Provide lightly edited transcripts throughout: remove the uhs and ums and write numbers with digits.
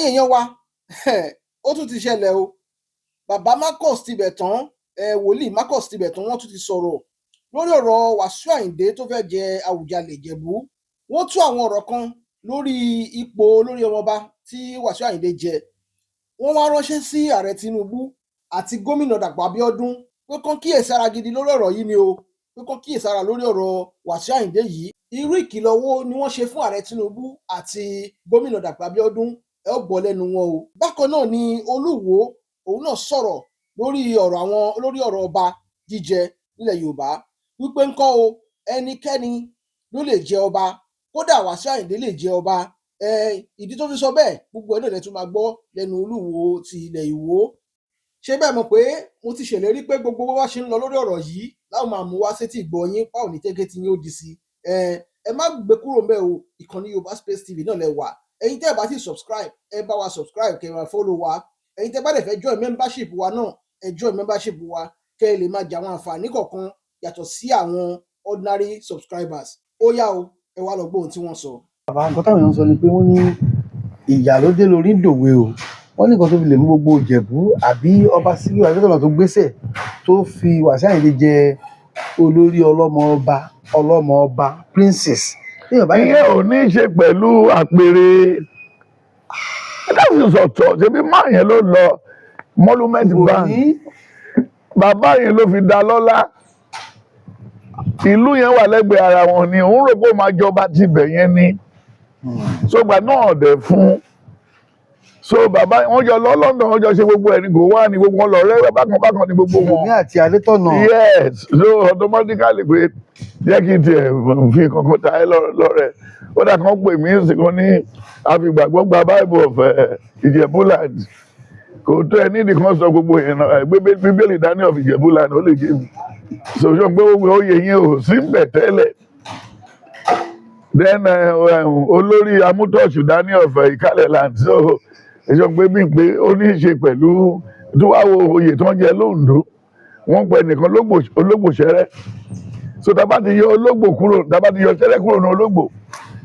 ẹ̀yin èèyàn wa ó tún ti ṣẹlẹ̀ o bàbá Marcus Tibetan wòlíì Marcus Tibetan wọ́n tún ti sọ̀rọ̀ lórí ọ̀rọ̀ Wàsíù Àyìndé tó fẹ́ jẹ Àwùjalẹ̀ Ìjẹ̀bú. Wọ́n tú àwọn ọ̀rọ̀ kan lórí ipò olórí ọmọọba tí Wàsíù Àyìndé jẹ. Wọ́n wá ránṣẹ́ sí ààrẹ Tinubu àti gómìnà Dàpọ̀ Abiodun pé kán kíyèsára gidi lórí ọ̀rọ̀ yìí ni o, pé kán kíyèsára lórí ọ̀rọ̀ Wàsíù Àyìndé yìí. Irú ìkìlọ̀ wo ni wọ́n ṣe fún ààrẹ Tinubu àti gómìnà Dàpọ̀ Abiodun? Ẹ ó gbọ́ lẹ́nu wọn o. Bákan náà ni Olúwo òun náà sọ̀rọ̀ lórí ọ̀rọ̀ ọba jíjẹ nílẹ̀ Yorùbá wípé ńkọ́ o ẹnikẹ́ni ló lè jẹ ọba, kódà Wàsíù Àyìndé lè jẹ ọba. Ìdí tó fi sọ bẹ́ẹ̀ gbogbo ẹ̀ náà lẹ tún máa gbọ́ lẹ́nu Olúwo ti ilẹ̀ Ìwó. Ṣé bẹ́ẹ̀ mọ̀ pé mo ti ṣèlérí pé gbogbo bó bá ṣe ń lọ lórí ọ̀rọ̀ yìí láwọn máa mú wá sétí ìgbọ́ yín páwọn ní tẹ́gẹ́ tí yín ó di sí. Ẹ má gbé kúrò ńbẹ̀ o, ìkànnì Yorùbá Space TV náà lẹ wà. Ẹ̀yin tẹ́ ẹ bá ti subscribe ẹ bá wa subscribe kẹ́ ẹ máa follow wa. Ẹ̀yin tẹ́ bá dẹ̀ fẹ́ join membership wa náà ẹ join membership wa kẹ́ ẹ lè máa jẹ àwọn àǹfààní kọ̀ọ̀kan yàtọ̀ sí àwọn ordinary subscribers. Ó yá o, ẹ wá lọ gbọ́ ohun tí wọ́n sọ. Bàbá nǹkan táwọn èèyàn sọ ni pé wọ́n ní ìyà ló dé lórí dòwe o. Wọ́n ní nǹkan tó fi lè mú gbogbo Ìjẹ̀bú àbí ọba Síkírù Akíntọ́lá tó gbéṣẹ̀ tó fi Wàsíù Àyìndé jẹ olórí ọlọ́mọ ọba princess. Ìyẹn ò ní í ṣe pẹ̀lú àpèrè ẹ̀dáwìn sọ̀tọ̀ ṣebí máa yẹn ló lọ monument bank bàbá yẹn ló fi dá lọ́lá. Ìlú yẹn wà lẹ́gbẹ̀ẹ́ ara wọn ni òun rò pé ó máa jọba tibẹ̀ yẹn ni sọgbà náà dẹ̀ fún so bàbá wọn jọ lọ London wọn jọ ṣe gbogbo ẹni kò wá ní gbogbo wọn lọ rẹ bákan ní gbogbo wọn. ní àti Adétọ̀nà. Yes, so automatically pé jẹ́ kí n tiẹ̀ fi kankan ta ẹ lọ́rẹ̀ ó dà kán pè mí ìsìnkú ní àfìgbàgbọ́ gba Bible of Ìjẹ̀bú-Land kò tó ẹ nídìí kan sọ gbogbo yẹn náà gbé Bíbélì dání of Ìjẹ̀bú-Land ó lè jẹ́ mi sọ̀rọ̀ pé oyè yẹn ò sí ń bẹ̀ tẹ́lẹ̀. Then olórí amútọ̀ṣù dání of Ìkálẹ̀-Land so èso pé bí pé ó ní í ṣe pẹ̀lú tó wá wo oyè tó ń jẹ lóńdó wọ́n pẹ nìkan ológbò ṣẹrẹ so tá bá ti yọ ológbò kúrò tá bá ti yọ ṣẹrẹ kúrò ní ológbò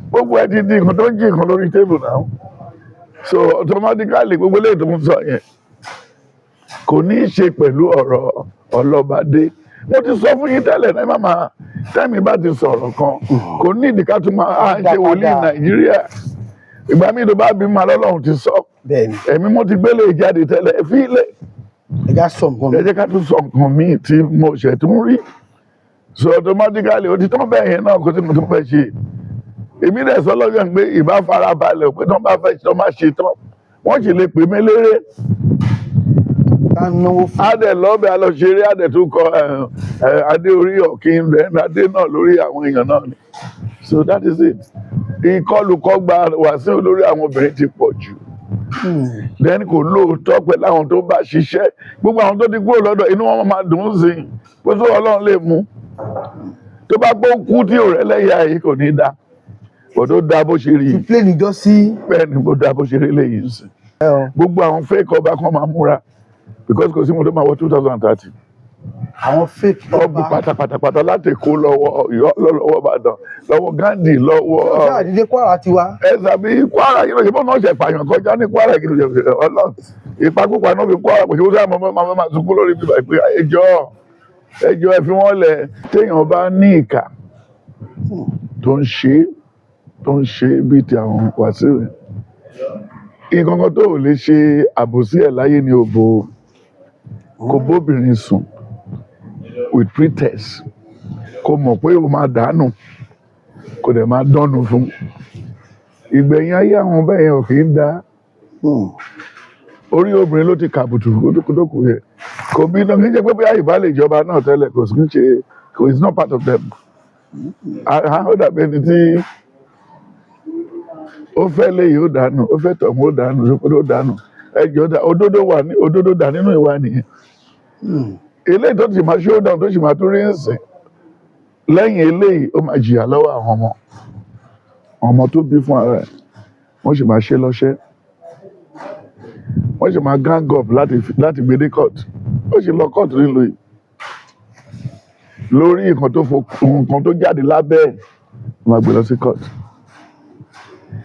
gbogbo ẹ ti di nǹkan tó ń jí nǹkan lórí tébù náà so automatically gbogbo eléyìí tó ń sọ yẹn kò ní í ṣe pẹ̀lú ọ̀rọ̀ ọlọ́badé. Mo ti sọ fún yín tẹ́lẹ̀ náà màmá tẹ́mi bá ti sọ̀rọ̀ kan kò ní ìdí ká tún máa ṣe wòlíì Nàìjíríà ìgbà míì tó bá bí máa lọ́lọ́run ti sọ ẹ̀mí mo ti gbélé ìjáde tẹ́lẹ̀ ẹ fi ilẹ̀ ẹ jẹ́ ká tún sọ nǹkan míì tí mo ṣẹ̀ tún rí so automatically ó ti tán bẹ́ẹ̀ yẹn náà kó tí mo tún fẹ́ ṣe èmi dẹ̀ sọ lọ́gàn pé ìbá fara balẹ̀ pé tán bá fẹ́ tán máa ṣe tán wọ́n sì lè pè mí léré adẹ lọ́bẹ̀ alọ́ṣeré adẹ tó kọ adé orí ọ̀kín rẹ̀ adé náà lórí àwọn èèyàn náà ni so that is it. Ìkọlùkọgba Wàsíù lórí àwọn obìnrin ti pọ̀ jù then kò lóòótọ́ pẹ̀lú àwọn tó bá ṣiṣẹ́ gbogbo àwọn tó ti kúrò lọ́dọ̀ inú wọn máa dùn ún sí i pé tó Ọlọ́run lè mú tó bá gbó kú tí ò rẹ́ lẹ́yà yìí kò ní dá kò tó dá bó ṣe rí plé níjọ́ sí bẹ́ẹ̀ ni bó dá bó ṣe rí lẹ́yìn sí gbogbo àwọn fake ọba kan máa múra because kò sí mo tó máa wọ 2030. Àwọn fake ọba pátápátá láti kó lọ́wọ́ Ọ̀yọ́ lọ́wọ́ Ìbàdàn lọ́wọ́ Gandhi lọ́wọ́. ọjọ́ àdídé Kwara ti wá. ẹ sàbí Kwara yìí lóye bọ́ọ̀ náà ṣe pààyàn kọjá ní Kwara kí ló ṣe Ọlọ́run ìpakúpa náà fi Kwara pèsè ó sáà máa sunkún lórí bíbá ìpè ẹjọ́ ẹ fi wọ́n lẹ̀ téèyàn bá ní ìkà tó ń ṣe bíi ti àwọn Wàsíù nǹkan kan tó ò lè ṣe àbòsí ẹ̀ láyé ni òbò kò bóbìnrin sùn with pretext kò mọ̀ pé o máa dànù kò dẹ̀ máa dánù fún ìgbẹ̀yìn ayé àwọn bẹ́ẹ̀ yẹn ò kì í dá orí obìnrin ló ti kàbùtù kótókù yẹ kò bí iná kì í jẹ́ pé bóyá ìbálẹ̀ ìjọba náà tẹ́lẹ̀ kò sí ṣe kò is not part of them ó dàbí ẹni tí ó fẹ́ léyìí ó dànù ó fẹ́ tọ̀mù ó dànù ó dànù ẹjọ́ òdodo dà nínú ìwà nìyẹn eléyìí tó ti máa show down tó sì máa tún rí ǹsìn lẹ́yìn eléyìí ó máa jìyà lọ́wọ́ àwọn ọmọ tó bí fún ara ẹ̀ wọ́n sì máa ṣe lọ́ṣẹ́ wọ́n sì máa gang up láti gbé dé court ó sì lọ court nílùú yìí lórí nǹkan tó jáde lábẹ́ ẹ̀ máa gbé lọ sí court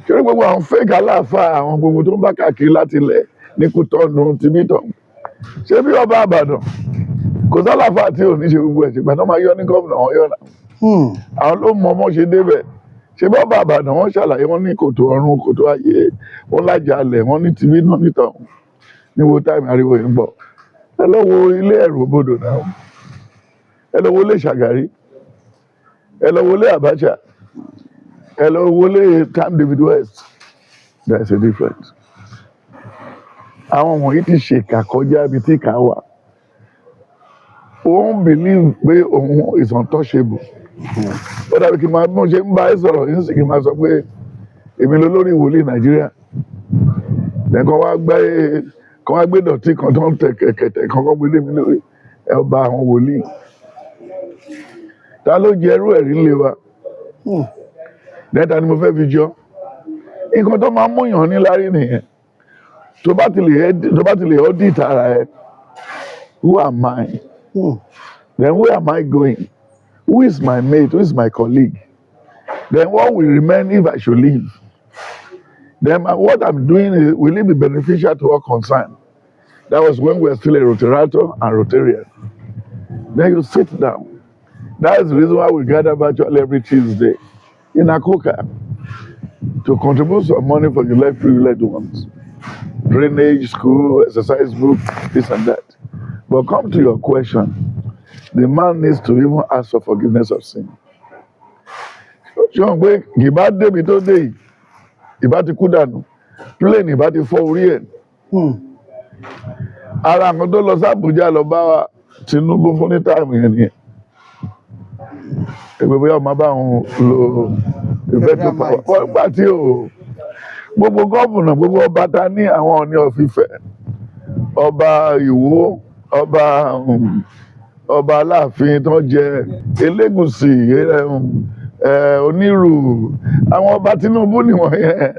ṣé gbogbo àwọn fake aláàfáà àwọn gbogbo tó ń bá káàkiri láti ilẹ̀ ní Kútọ́nù tìbítọ̀ ṣé bí ọba Ìbàdàn kò sálàfáà tí ò ní ṣe gbogbo ẹ̀ ṣùgbọ́n tó máa yọ ní gómìnà wọn yọ náà àwọn ló mọ ọmọ ṣe débẹ̀ ṣé bí ọba Ìbàdàn wọn ṣàlàyé wọn ní kòtò ọ̀run kòtò ayé wọn lájàlẹ̀ wọn ní tìbí náà nítọ̀hún ní wo táìmù ariwo yìí ń bọ̀ ẹ lọ wo ilé ẹ̀rù bodò náà ẹ lọ wo ilé Ṣàgárí ẹ lọ wo ilé Abacha ẹ lọ wo ilé Camp David West there is a difference àwọn wọ̀nyí ti ṣèkà kọjá ibi tí kà wà òun believe pé òun is untouchable ó dàbí kí n máa bí mo ṣe ń bá ẹ sọ̀rọ̀ yín sì kí n máa sọ pé èmi ló lórí wòlíì Nàìjíríà lẹ́kọ̀ọ́ wá gbé dọ̀tí kan tó ń tẹ̀ kẹ̀kẹ̀tẹ̀ kan kọ́ gbélé mi lórí ẹ ọba àwọn wòlíì ta ló jẹ ẹrú ẹ̀rí ńlẹ̀ wa lẹ́tà ni mo fẹ́ fi jọ nǹkan tó máa ń múyàn ní lárí nìyẹn tó bá ti lè audit ara ẹ who am I then where am I going who is my mate who is my colleague then what will remain if I should leave then what I'm doing will it be beneficial to all concerned that was when we were still a Rotarator and Rotarian then you sit down that is the reason why we gather virtually every Tuesday in Akoka to contribute some money for the less privileged ones. Drainage, school, exercise book, this and that. But come to your question, the man needs to even ask for forgiveness of sin. Ṣé pé ìbá débi tó dé yìí, ìbá ti kú dànù, plane ìbá ti fọ́ orí ẹ̀. Ara àwọn tó lọ sí Àbújá lọ bá Tinubu fún ní táìmù yẹn nìyẹn. Ẹgbẹ́ bóyá ọmọ bá wọn lo ìfẹ́ tó pa wọ́n gbà tí o gbogbo gọ́ọ̀mùnà gbogbo ọba ta ní àwọn Ọọ̀ni of Ifẹ̀ ọba Ìwó ọba Aláàfin tó jẹ Elégùṣì Onírù àwọn ọba Tinubu nìwọ̀n yẹn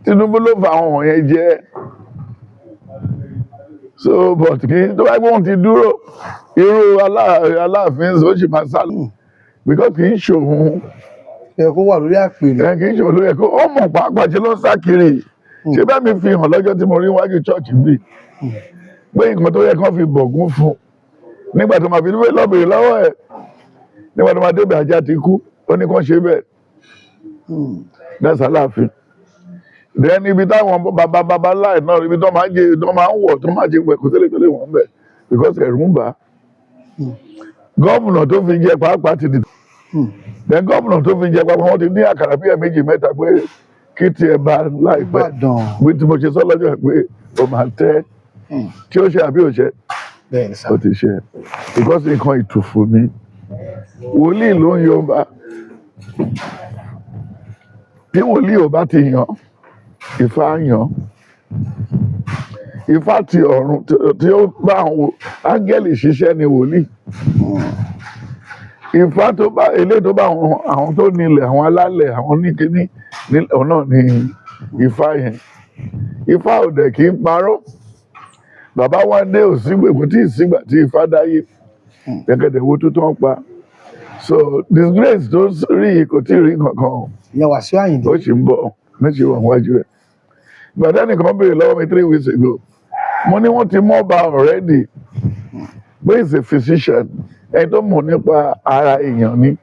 Tinubu ló fa àwọn wọ̀nyẹn jẹ so but kí tó bá gbọ́n ti dúró irú Aláàfin ó sì máa sálọ because kì í ṣòun ẹ kó wà lórí àpèrè kì í ṣòun lórí ẹ̀kọ́ ó mọ̀ pàápàá ṣe ló ń sá kiri ṣé bá mi fi hàn lọ́jọ́ tí mo rí wájú chọ́ọ̀chì bíi pé nǹkan tó yẹ kán fi bọ̀gún fún nígbà tó máa fi dúró lọ́bìnrin lọ́wọ́ ẹ̀ nígbà tó máa débẹ̀ ajá ti kú ó ní kán ṣe bẹ́ẹ̀ that's Aláàfin then ibi táwọn bàbá láì náà ibi tó máa ń wọ̀ tó máa jẹ pẹ̀ kó tẹ́lẹ̀ tó lè wọ́n bẹ̀ because ẹ̀rù ń bà á gọ́ọ̀mùnà tó fi jẹ pàápàá ti dìde then gọ́ọ̀mùnà tó fi jẹ pàápàá wọ́n ti ní àkàrà bíi méjì mẹ́ta pé kí tiẹ̀ bá láìpẹ́ bí tí mo ṣe sọ lọ́jọ́ pé o máa tẹ́ tí ó ṣe àbí ò ṣe ó ti ṣe because nǹkan ìtùfù ni wòlíì ló ń yọ ọba bí wòlíì ò bá ti yàn Ifá yàn Ifá ti ọ̀run tí ó bá àwọn áńgẹ́lì ṣiṣẹ́ ni wòlíì Ifá tó bá ilé tó bá àwọn tó nílẹ̀ àwọn alálẹ̀ àwọn oníkíní náà ni Ifá yẹn Ifá ò dẹ̀ kí ń parọ́ bàbá wa dé òsíngbè kò tí ì sígbà tí Ifá dáyé gẹ́gẹ́dẹ̀ wo tó tán pa so disgrace tó rí kò tí ì rí kankan ìyẹn Wàsíù Àyìndé ó sì ń bọ̀ méjì wà wájú ẹ̀ gbàdá nìkan béèrè lọ́wọ́ mi 3 weeks ago mo ní wọ́n ti mọ̀ bá already pé is a physician ẹni tó mọ̀ nípa ara èèyàn ni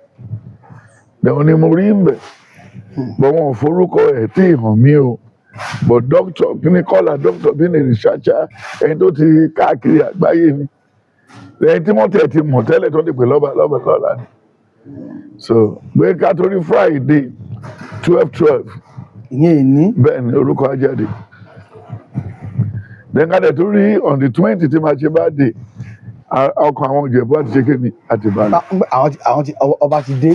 lẹ́wọ̀n ni mo rí ń bẹ̀ bọ́ wọn ò forúkọ ẹ̀ tí ì hàn mí o but doctor kíní kọ́là doctor bí ní researcher ẹni tó ti káàkiri àgbáyé ni ẹni tí wọ́n tẹ̀ ti mọ̀ tẹ́lẹ̀ tó ti pè lọ́la ni so pé ká torí Friday 12 ìyẹn ìní bẹ́ẹ̀ ni orúkọ ajáde then ká dẹ̀ tó rí on the 20 tí máa ṣe bá dé ọkọ̀ àwọn Ìjẹ̀bú àti ṣe kémi àti ìbàdàn. ọba ti dé.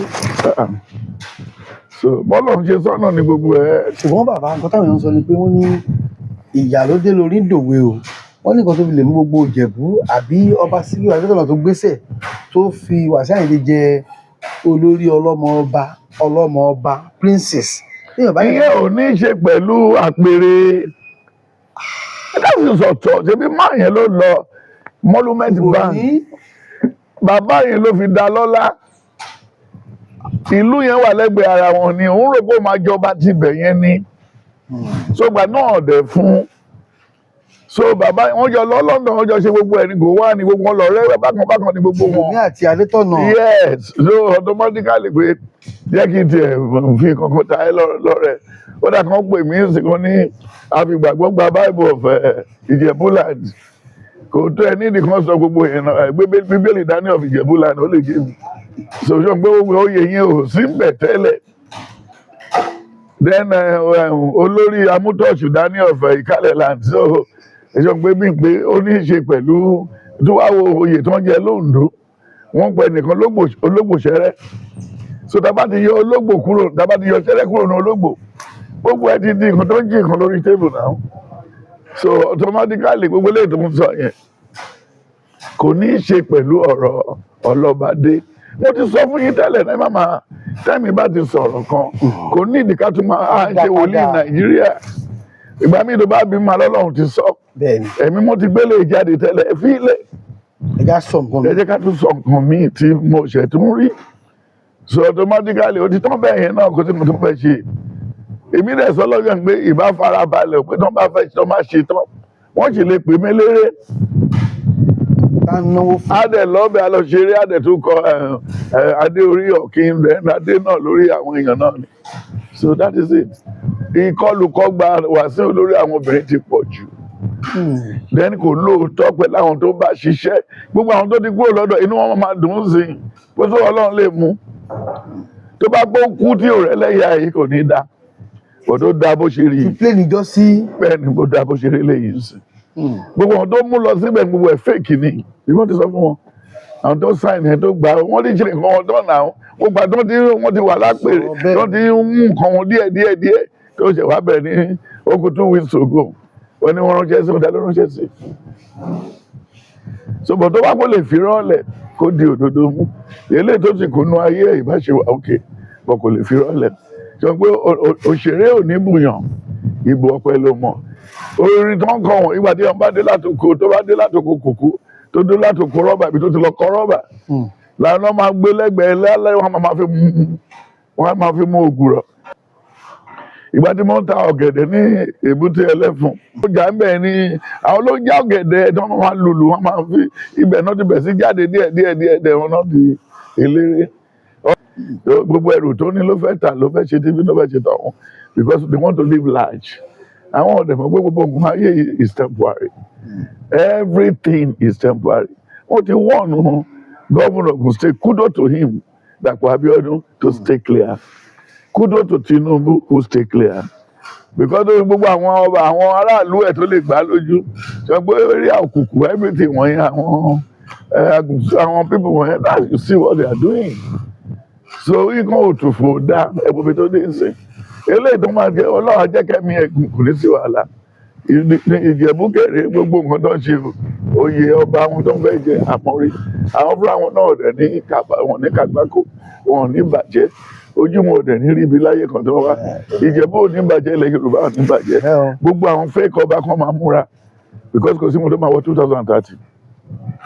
so bọ́lọ̀ ń ṣe sọ́nà ní gbogbo ẹ̀. ṣùgbọ́n bàbá nǹkan táwọn èèyàn sọ ni pé wọ́n ní ìyà ló dé lórí dòwe o wọ́n ní nǹkan tó fi lè mú gbogbo Ìjẹ̀bú àbí ọba Síkírù Adétọ̀nà tó gbéṣẹ̀ tó fi Wàsíù Àyìndé jẹ olórí ọlọ́mọ ọba princess. ìyẹn ò ní í ṣe pẹ̀lú àpèrè ẹ̀dáṣin sọ̀tọ̀ ṣebí máa yẹn ló lọ monument bank bàbá yẹn ló fi dá lọ́lá ìlú yẹn wà lẹ́gbẹ̀ẹ́ ara wọn ni òun rò pé ó máa jọba tibẹ̀ yẹn ni so gbà náà dẹ̀ fún so bàbá wọn jọ lọ London wọn jọ ṣe gbogbo ẹni gò wá ní gbogbo wọn lọ rẹ bákan ní gbogbo wọn. ní àti Adétọ̀nà. yes so automatically pé jẹ́ kí n tiẹ̀ fi kankan ta ẹ lọ́rẹ̀ ó dà kàn pè mí ìsìnkú ní àfìgbàgbọ́ gba Bible of Ìjẹ̀bú-Land kò tó ẹ nídìí kan sọ gbogbo yẹn náà Bíbélì dání of Ìjẹ̀bú-Land ó lè jẹ́ mi so ṣé o gbé gbogbo oyè yẹn ò sí bẹ̀ tẹ́lẹ̀ then olórí amútọ̀ṣù dání of Ìkálẹ̀-Land so ẹjọ́ pé bí pé ó ní í ṣe pẹ̀lú tó wá wo oyè tó ń jẹ lóńdó wọ́n pẹ nìkan ológbò ṣẹrẹ so tábà ti yọ ológbò kúrò tábà ti yọ ṣẹrẹ kúrò ní ológbò gbogbo ẹ ti di nǹkan tó ń jí nǹkan lórí tébù náà so automatically gbogbo eléyìí tó ń sọ yẹn kò ní í ṣe pẹ̀lú ọ̀rọ̀ ọlọ́bàdé mo ti sọ fún yín tẹ́lẹ̀ náà màmá tẹ́mi bá ti sọ̀rọ̀ kan kò ní ìdí ká tún máa ṣe wòlíì Nàìjíríà ìgbà míì tó bá bí ma lọ́lọ́run ti sọ ẹ̀mí mo ti gbélé ìjáde tẹ́lẹ̀ ẹ fi ilẹ̀ ẹ jẹ́ ká tún sọ nǹkan míì tí mo ṣẹ̀ tún rí so automatically ó ti tán bẹ́ẹ̀ yẹn náà kó tí mo tún fẹ́ ṣe èmi dẹ̀ sọ lọ́jọ́ pé ìbá farabalẹ̀ pé tán bá fẹ́ tán bá ṣe tán wọ́n sì lè pè mí léré adẹ̀ lọ́bẹ̀ alọ́ṣeré adẹ̀ tó kọ adé orí ọ̀kìn rẹ̀ adé náà lórí àwọn èèyàn náà ni so that is it ìkọlùkọgba Wàsíù lórí àwọn obìnrin ti pọ̀ jù then kò lóòótọ́ pẹ̀lú àwọn tó bá ṣiṣẹ́ gbogbo àwọn tó ti kúrò lọ́dọ̀ inú wọn máa dùn ún sí i pé tó Ọlọ́run lè mú tó bá gbọ́ kú tí ò rẹ́ lẹ́yà yìí kò ní dá kò tó dá bó ṣe rí i plé níjọ́ sí bẹ́ẹ̀ ni bó dá bó ṣe rí lẹ́yìn sí gbogbo àwọn tó mú lọ síbẹ̀ gbogbo ẹ̀ fake ni ìwọ́n ti sọ fún wọn àwọn tó sáìn ẹ̀ tó gbà wọ́n ti ṣe nǹkan wọn tó nà gbogbo àti wọ́n ti wà lápèrè wọ́n ti mú nǹkan wọn díẹ̀ tó ṣe wá bẹ̀rẹ̀ ní okùn 2 weeks ago wọ́n ní wọ́n ránṣẹ́ sí ọ̀dà ló ránṣẹ́ sí ṣùgbọ́n tó wá kó lè fi rọ́ọ̀lẹ̀ kó di òdodo mú eléyìí tó sì kúnú ayé ìbáṣewà òkè bọ̀ kò lè fi rọ́ọ̀lẹ̀ sọ pé òṣèré ò ní bùyàn ìbò ọpẹ́ ló mọ̀ orin tó ń kọ wọn ìgbà tí wọn bá dé látòkò tó bá dé látòkò kòkó tó dé látòkò rọ́bà ibi tó ti lọ kọ rọ́bà làwọn máa gbé lẹ́gbẹ̀ẹ́ lálẹ́ wọn máa fi mú ògùrọ̀ ìgbà tí mo ń ta ọ̀gẹ̀dẹ̀ ní èbúté ẹlẹ́fun ó jà ń bẹ̀ ni àwọn ló ń já ọ̀gẹ̀dẹ̀ tí wọ́n máa lùlù wọ́n máa fi ibẹ̀ náà ti bẹ̀ sí jáde díẹ̀ wọn náà di eléré gbogbo ẹrù tó ní ló fẹ́ tà ló fẹ́ ṣe tíbi ló fẹ́ ṣe tọ̀hún because they want to live large àwọn ọ̀dẹ̀ mọ̀ pé gbogbo nǹkan ayé is temporary everything is temporary wọ́n ti wọ́n governor Ogun State kudo to him Dapo Abiodun to stay clear. Kudo to Tinubu who stay clear because gbogbo àwọn ọba àwọn aráàlú ẹ̀ tó lè gbá lójú sọ pé eré òkùnkùn everything wọ̀nyí àwọn people wọ̀nyí that you see what they are doing so nǹkan òtúfò dá ẹ̀bùnmi tó dé sí eléyìí tó máa jẹ ọlọ́run ajẹ́kẹ́mi ẹ̀gùn kò ní sí wàhálà Ìjẹ̀bú kẹrẹ gbogbo nǹkan tó ń ṣe oyè ọba àwọn tó ń fẹ́ jẹ àmọ́rí àwọn fúnra wọn náà ọ̀dẹ̀ ní kàgbákò wọn ní bàjẹ́ ojúmọ́ ọ̀dẹ̀ ní ríbi láyé kan tó wá Ìjẹ̀bú ò ní bàjẹ́ ilẹ̀ Yorùbá ò ní bàjẹ́ gbogbo àwọn fake ọba kan máa múra because kò sí mo tó máa wọ 2030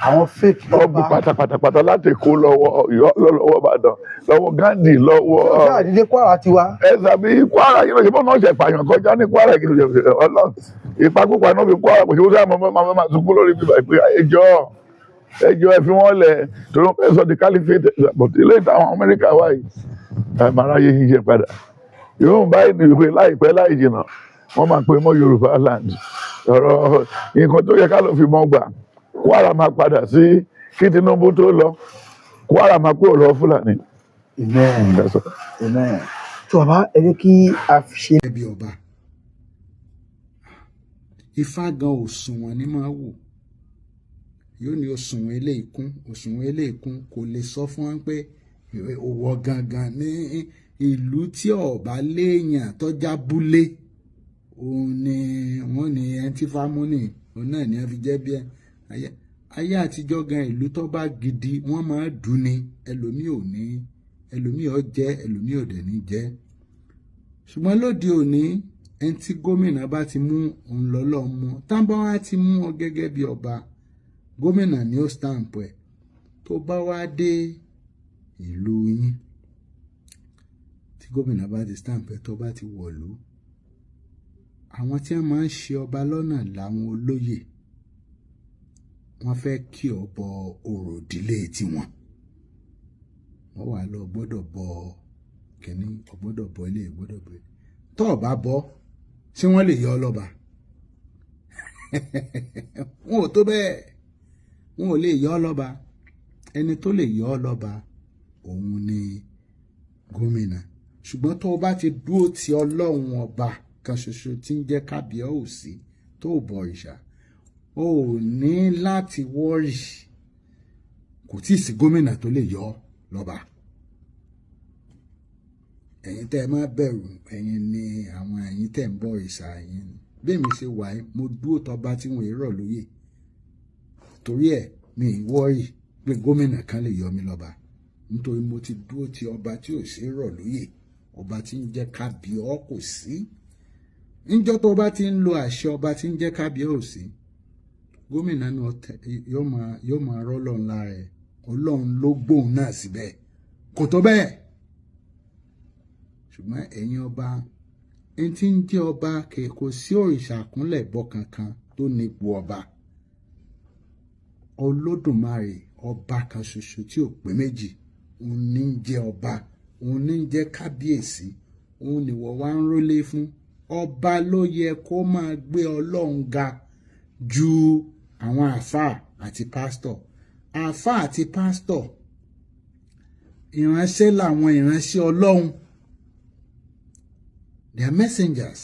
àwọn fake ọba pátápátá láti kó lọ́wọ́ Ọ̀yọ́ lọ́wọ́ Ìbàdàn lọ́wọ́ Gandhi lọ́wọ́ ọjọ́ àdídé Kwara ti wá ẹ sàbí Kwara yìí lọ́sẹ̀ bọ́ọ̀ náà ṣe pààyàn kọjá ní Kwara yìí lọ́sẹ̀ Ọlọ́run ìpakúpa náà fi Kwara pèsè ó sáà máa sunkún lórí bíbá ìpè ẹjọ́ ẹ fi wọ́n lẹ̀ tó ló fẹ́ sọ di caliphate ilé ìtàwọn Amẹ́ríkà wà yìí àmàráyé yìí yẹ padà yóò báyìí ní ìwé láìpẹ́ láì jìnnà wọ́n máa pe mọ́ Yorùbá land ọ̀rọ̀ nǹkan tó yẹ ká ló fi mọ́ gbà Kwara máa padà sí kí Tinubu tó lọ Kwara máa kúrò lọ Fúlàní. tó bàbá ẹ jẹ́ kí a fi ṣe. ẹbí ọba Ifá gan òṣùwọ̀n ni máa wò yóò ní òṣùwọ̀n eléèkún kò lè sọ fún wọn pé òwò gangan ní ìlú tí ọba léèyàn tọ́já búlé òun ni wọ́n ní ẹntífámúnì òun náà ni wọ́n fi jẹ́ bí ayé àtijọ́ gan ìlú tó bá gidi wọ́n máa dùn ní ẹlòmíì ó jẹ́ ẹlòmíì ò dẹ̀ ní jẹ́ ṣùgbọ́n lóde òní ẹni tí gómìnà bá ti mú òun lọ́lọ́ mú tábà wá ti mú ọ gẹ́gẹ́ bí ọba gómìnà ni ó stamp ẹ̀ tó bá wá dé ìlú yín tí gómìnà bá ti stamp ẹ̀ tó bá ti wọ̀lú, àwọn tí wọ́n máa ń ṣe ọba lọ́nà làwọn olóyè. Wọ́n fẹ́ kí ọ bọ orò ìdílé tiwọn. Wọ́n wà lọ gbọ́dọ̀ bọ kìnní, ọgbọ́dọ̀ bọ ilé, gbọ́dọ̀ bọ ilé. Tó o bá bọ, ṣé wọ́n lè yọ ọ lọ́ba? Wọn ò tó bẹ́ẹ̀. Wọn ò lè yọ ọ lọ́ba. Ẹni tó lè yọ ọ lọ́ba òun ni gómìnà. Ṣùgbọ́n tó o bá ti dúró ti Ọlọ́run ọba kan ṣoṣo tí ń jẹ́ kábíyèsí tó bọ òrìṣà, o ò ní láti wọ́rì. Kò tí ì sí gómìnà tó lè yọ ọ lọ́ba. Ẹ̀yin tẹ́ ẹ má bẹ̀rù, ẹ̀yin ni àwọn ẹ̀yin tẹ́ ń bọ òrìṣà ẹ̀yin. Bẹ́ẹ̀ mi ṣe wà yìí, mo dúró tọba tí wọ́n rọ̀ lóyè. Torí ẹ̀ mi ì wọ́rì pé gómìnà kan lè yọ mí lọ́ba. Nítorí mo ti dúró ti ọba tí ò ṣe rọ̀ lóyè, ọba tí ń jẹ́ kábíyèsí. Níjọ́ tó bá ti ń lo àṣẹ ọba tí ń jẹ́ kábíyèsí, gómìnà náà yóò máa rọ́lọ́run lára ẹ̀. Ọlọ́run ló gbóhùn náà síbẹ̀. Kò tó bẹ́ẹ̀. Ṣùgbọ́n ẹ̀yin ọba, ẹni tí ń jẹ́ ọba kò sí òrìṣà kúnlẹ̀ bọ kankan tó nípò ọba. Olódùmarè ọba kan ṣoṣo tí ò pé méjì, òun ní ń jẹ́ ọba, òun ní ń jẹ́ kábíyèsí, òun ni wọ́n wá ń rólé fún. Ọba ló yẹ kó máa gbé Ọlọ́run ga ju àwọn àáfàá àti pásítọ̀. Àáfàá àti pásítọ̀ ìránṣẹ́ làwọn ìránṣẹ́ Ọlọ́run. They are messengers.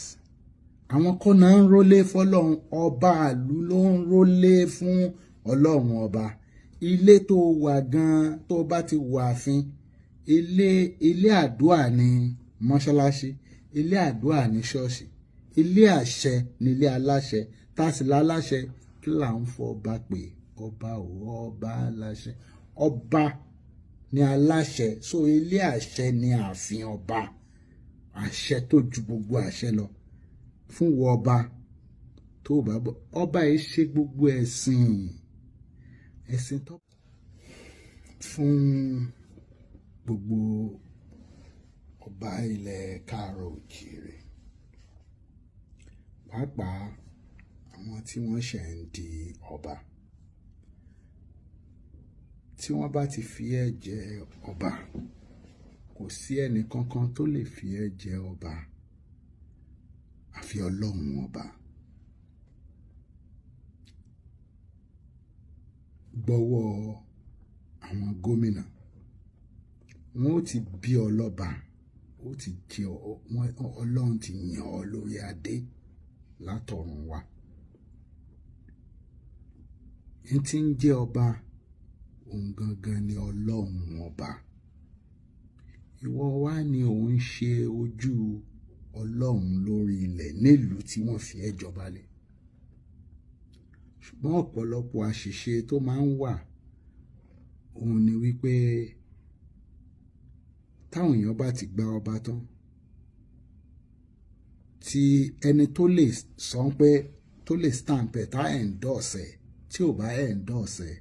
Àwọn kan náà ń rólé fọ́lọ́run. Ọba àlú ló ń rólé fún Ọlọ́run ọba. Ilé tó wà gan tó bá ti wà fín, ilé àdúà ní mọ́ṣáláṣí, ilé àdúà ní ṣọ́ọ̀ṣì, ilé àṣẹ ní ilé aláṣẹ. Tásìlá aláṣẹ kí là ń fọ ọba pé ọba ò ọba aláṣẹ. Ọba ní aláṣẹ, so ilé àṣẹ ní ààfin ọba. Àṣẹ tó ju gbogbo àṣẹ lọ fún wọ ọba tó bá bọ. Ọba yìí ṣe gbogbo ẹ̀sìn tó fún gbogbo ọba ilẹ̀ Káàárọ̀ Oòjíire, pàápàá àwọn tí wọ́n ṣẹ̀ ń di ọba. Tí wọ́n bá ti fi ẹ́ jẹ ọba, kò sí ẹnì kankan tó lè fi ẹ́ jẹ ọba àfi Ọlọ́run ọba. Gbọ́wọ́ àwọn gómìnà, wọn ó ti bí ọ lọ́ba, ó ti jẹ Ọlọ́run ti yàn ọ́ lórí adé látọ̀run wá. Ẹni tí ń jẹ́ ọba, òun gangan ni Ọlọ́run ọba. Ìwọ wá ni òun ṣe ojú Ọlọ́run lórí ilẹ̀ nílùú tí wọ́n fi ẹ́ jọba lé. Ṣùgbọ́n ọ̀pọ̀lọpọ̀ àṣìṣe tó máa ń wà, òun ni wípé táwọn èèyàn bá ti gba ọba tán, tí ẹni tó lè sọ pé tó lè stamp ẹ̀ tá endorse ẹ̀, tí ò bá endorse ẹ̀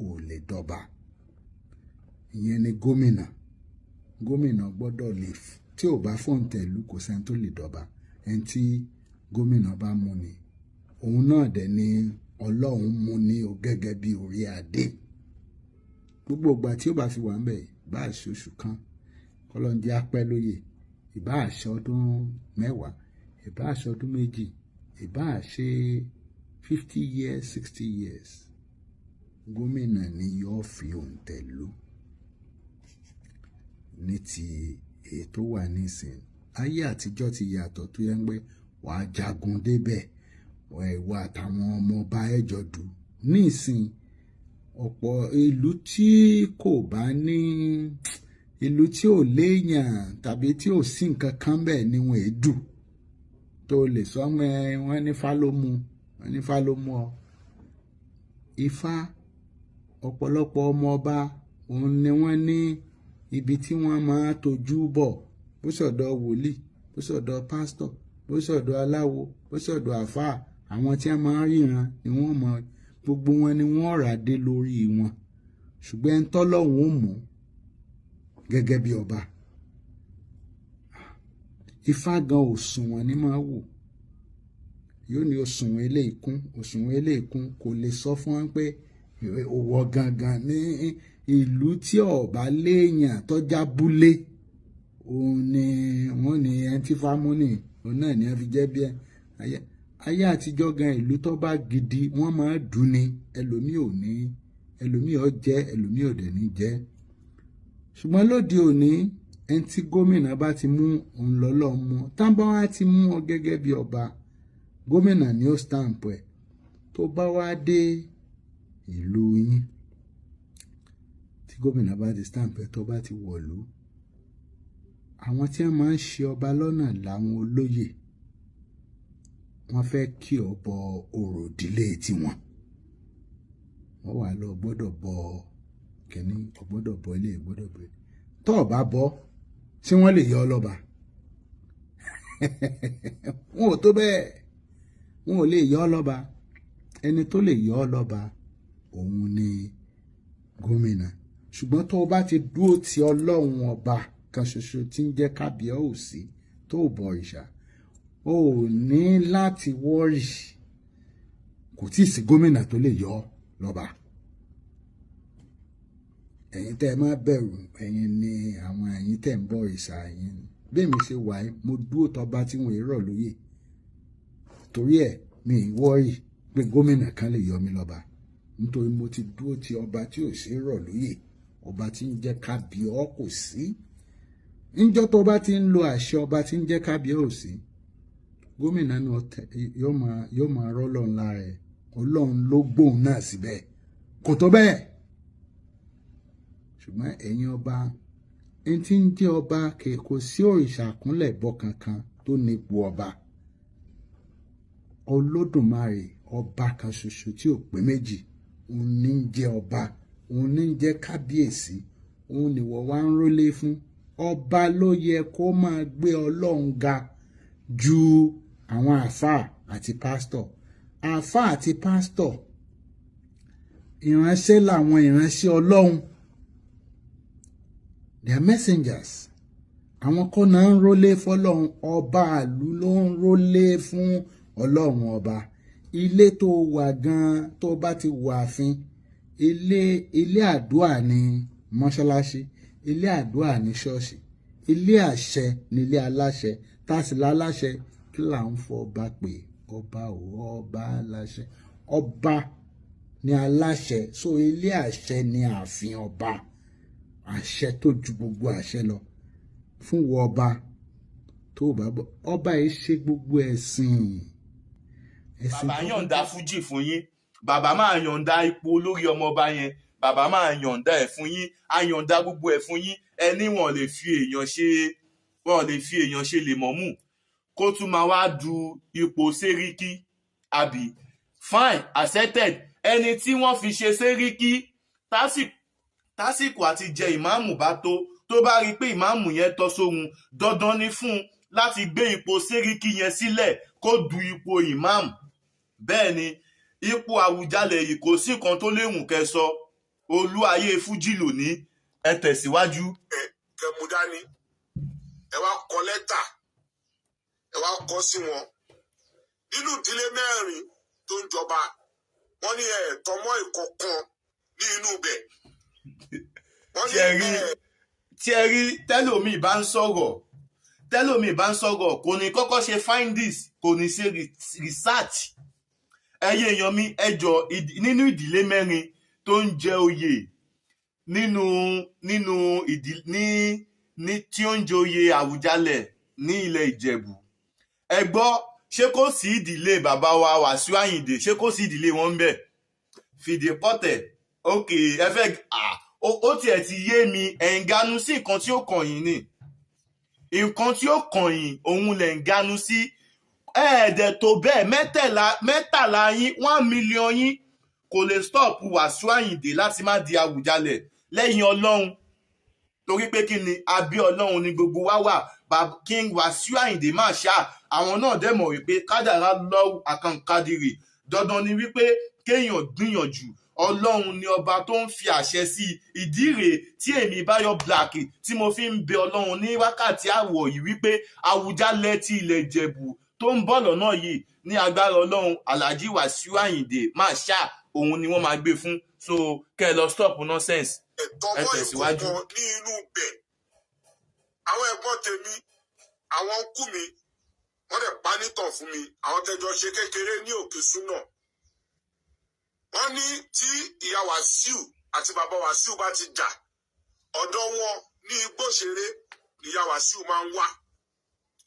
ò lè dọba. Ìyẹn ni gómìnà. Gómìnà gbọ́dọ̀ lè, tí ò bá fòǹtẹ̀lù kò sẹ́ni tó lè dọba. Ẹni tí gómìnà bá mú ni, òun náà dẹ̀ ni Ọlọ́run mú ní o gẹ́gẹ́ bí orí adé. Gbogbo ìgbà tí ó bá fi wà ń bẹ̀, ìbá àṣẹ oṣù kan, kọ́lọ́n jẹ́ apẹ́ lóyè, ìbá àṣẹ ọdún 10, ìbá àṣẹ ọdún 2, ìbá àṣẹ 50 years, 60 years, gómìnà ni yóò fi òǹtẹ̀lù. Ní ti ètò wà nísìn, ayé àtijọ́ ti yàtọ̀ tó yẹ ń pé wàá jagun débẹ̀, ìwà àtàwọn ọmọ ọba ẹjọ́ dù. Nísìn ọ̀pọ̀ ìlú tí kò bá ní, ìlú tí ò léèyàn tàbí tí ò sí nǹkan kan bẹ́ẹ̀ ni wọ́n èédù tó lè sọ wọ́n ní Ifá ló mú, wọ́n ní Ifá ló mú ọ. Ifá, ọ̀pọ̀lọpọ̀ ọmọ ọba òun ni wọ́n ní ibi tí wọ́n máa tojú bọ̀, bó sọ̀dọ̀ wòlíì, bó sọ̀dọ̀ pásítọ̀, bó sọ̀dọ̀ aláwo, bó sọ̀dọ̀ àfáà. Àwọn tí wọ́n máa ríran ni wọ́n mọ, gbogbo wọn ni wọ́n rà dé lórí wọn. Ṣùgbọ́n ẹni tọ́lọ́hun ó mú gẹ́gẹ́ bí ọba, Ifá gan òṣùwọ̀n ní máa wò, yóò ní òṣùwọ̀n eléyìí kún, òṣùwọ̀n eléyìí kún, kò lè sọ fún wọn pé òwò gangan ní ìlú tí ọba léèyàn tọ́já búlé, òun ni wọ́n ní ẹni tí fámúnì òun náà ni wọ́n fi jẹ́ bí ayé àtijọ́ gan ìlú tó bá gidi wọ́n máa dùn ni, ẹlòmíì ò ní, ẹlòmíì ò jẹ́, ẹlòmíì ò dẹ̀ ní jẹ́. Ṣùgbọ́n lóde òní ẹni tí gómìnà bá ti mú òun lọ́lọ́ mú, tán bá wá ti mú ọ gẹ́gẹ́ bí ọba, gómìnà ni ó stamp ẹ̀. Tó bá wá dé ìlú yín, tí gómìnà bá ti stamp ẹ̀, tó bá ti wọ̀lú, àwọn tí wọ́n máa ń ṣe ọba lọ́nà làwọn olóyè, wọ́n fẹ́ kí ọ bọ orò ìdílé tiwọn, wọ́n wà lọ gbọ́dọ̀ bọ kìnní, ọgbọ́dọ̀ bọ ilé, gbọ́dọ̀ bọ ilé. Tó o bá bọ, ṣé wọ́n lè yọ ọ lọ́ba? Wọn ò tó bẹ́ẹ̀, wọn ò lè yọ ọ lọ́ba. Ẹni tó lè yọ ọ lọ́ba òun ni gómìnà. Ṣùgbọ́n tó o bá ti dúró ti Ọlọ́run ọba kan ṣoṣo tí ń jẹ́ kábíyèsí tó bọ òrìṣà, o ò ní láti wọ́rì, kò tí ì sí gómìnà tó lè yọ ọ lọ́ba. Ẹ̀yin tẹ́ ẹ má bẹ̀rù, ẹ̀yin ni àwọn ẹ̀yin tẹ́ ń bọ òrìṣà ẹ̀yin. Bẹ́ẹ̀ mi ṣe wà yìí, mo dúró tọba tí wọ́n rọ̀ lóyè, torí ẹ̀ mi ì wọ́rì pé gómìnà kan lè yọ mí lọ́ba, nítorí mo ti dúró ti ọba tí ò ṣe rọ̀ lóyè, ọba tí ń jẹ́ kábíyèsí. Níjọ́ tó bá ti ń lo àṣẹ ọba tí ń jẹ́ kábíyèsí, gómìnà náà yóò máa rọ́lọ́run lára ẹ̀, Ọlọ́run ló gbóhùn náà síbẹ̀, kò tó bẹ́ẹ̀. Ṣùgbọ́n ẹ̀yin ọba, ẹni tí ń jẹ́ ọba kò sí òrìṣà àkúnlẹ̀ bọ kankan tó nípò ọba. Olódùmarè ọba kan ṣoṣo tí ò pé méjì, òun ní ń jẹ́ ọba, òun ní ń jẹ́ kábíyèsí, òun ni wọ́n wá ń rólé fún. Ọba ló yẹ kó máa gbé Ọlọ́run ga ju àwọn àáfàá àti pásítọ̀. Àáfàá àti pásítọ̀ ìránṣẹ́ làwọn ìránṣẹ́ Ọlọ́run, they are messengers. Àwọn kan náà ń rólé fọ́lọ́run, ọba àlú ló ń rólé fún Ọlọ́run ọba. Ilé tó wà gan, tó bá ti wà fín, ilé àdúrà ní mọ́ṣáláṣí, ilé àdúrà ní ṣọ́ọ̀ṣì, ilé àṣẹ ní ilé aláṣẹ. Tásìlá aláṣẹ kí là ń fọ ọba pé ọba ò, ọba aláṣẹ, ọba ní aláṣẹ, so ilé àṣẹ ní ààfin ọba, àṣẹ tó ju gbogbo àṣẹ lọ. Fún wọ ọba tó bá bọ, ọba yìí ṣe gbogbo ẹ̀sìn. Bàbá yọ̀ǹda fújì fún yín, bàbá máa yọ̀ǹda ipò olórí ọmọọba yẹn, bàbá máa yọ̀ǹda ẹ̀ fún yín, á yọ̀ǹda gbogbo ẹ̀ fún yín. Ẹni wọn lè fi èèyàn ṣe lèmọ́mù kó tún máa wá du ipò sẹ́ríkì, àbí fine accepted. Ẹni tí wọ́n fi ṣe sẹ́ríkì tásìkò àti jẹ ìmáàmù bá tó bá rí i pé ìmáàmù yẹn tọ́ sóhun, dandan ni fún un láti gbé ipò sẹ́ríkì yẹn sílẹ̀ kó du ipò ìmáàmù. Bẹ́ẹ̀ ni ipò Àwùjalẹ̀ yìí kò sí nǹkan tó léwu kẹsọ. Olú ayé fújì lónìí, ẹ tẹ̀síwájú. Kẹ mú dání, ẹ wá kọ lẹ́tà, ẹ wá kọ sí wọn. Nínú ìdílé mẹ́rin tó ń jọba, wọ́n ní ẹ̀ tọmọ ìkọ̀kan ní inú ibẹ̀. Tí ẹ rí tẹ́lòmíì bá ń sọ̀rọ̀ kò ní kọ́kọ́ ṣe findings, kò ní ṣe research. Ẹyẹ èèyàn mi, ẹjọ́ nínú ìdílé mẹ́rin tó ń jẹ oyè nínú ìdílé tí ó ń jẹ oyè Àwùjalẹ̀ ní ilẹ̀ Ìjẹ̀bú, ẹ gbọ́, ṣé kò sí ìdílé bàbá wa Wàsíù Àyìndé, ṣé kò sí ìdílé wọn ń bẹ̀? Fìdí pọ́tẹ̀, ok, ẹ fẹ́ ó tiẹ̀ ti yé mi, ẹ̀ ń ganu sí nǹkan tí ó kàn yín ni, nǹkan tí ó kàn yín òun lẹ̀ ń ganu sí. Ẹ̀ẹ́dẹ̀ tó bẹ́ẹ̀, mẹ́tàlá yín, 1 million yín kò lè stop Wàsíù Àyìndé láti má di Àwùjalẹ̀ lẹ́yìn Ọlọ́run. Torí pé kí ni, abẹ́ Ọlọ́run ni gbogbo wa wà. King Wàsíù Àyìndé máa ṣá, àwọn náà dẹ̀ mọ̀ wípé kádàrá lọ́wọ́ àkànkádìrì, dandan ni wípé kéèyàn gbìyànjú. Ọlọ́run ni ọba tó ń fi àṣẹ sí ìdí rèé tí èmi Báyọ̀ Black tí mo fi ń bẹ Ọlọ́run ní wákàtí àwọ̀ yìí wípé Àwùjalẹ̀ ti ilẹ̀ Ìjẹ̀bú tó ń bọ̀ lọ́nà yìí ní agbára Ọlọ́run Alhaji Wasiu Ayinde Marshal òun ni wọ́n máa gbé fún. So kẹ́ ẹ lọ stop nonsense. Ẹ tẹ̀síwájú. ní inú bẹ̀ àwọn ẹ̀gbọ́n tèmi àwọn kú mi wọ́n dẹ̀ pa nítàn fún mi àwọn tẹjọ ṣe kékeré ní Òkè Súnà. Wọ́n ní tí ìyá Wasiu àti bàbá Wasiu bá ti jà ọ̀dọ̀ wọn ní Igbóṣeré ìyá Wasiu máa ń wà